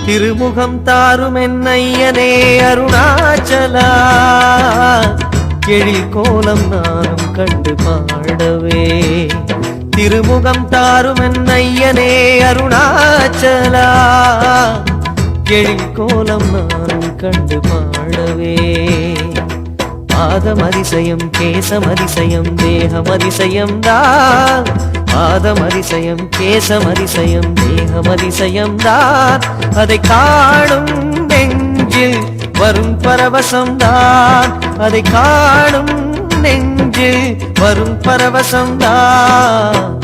திருமுகம் தாரும் என்னையனே அருணாச்சலா எழில் கோலம் நானும் கண்டு பாடவே திருமுகம் தாரும் என்னையனே அருணாச்சலா எழில் கோலம் நானும் கண்டு பாடவே பாதமதிசயம் கேசமதிசயம் தேகமதிசயம் தான் பாதமதிசயம் கேசமதிசயம் தேகமதிசயம் தான் அதை காணும் நெஞ்சில் வரும் பரவசம் தான் அதை காணும் நெஞ்சில் வரும் பரவசம் தான்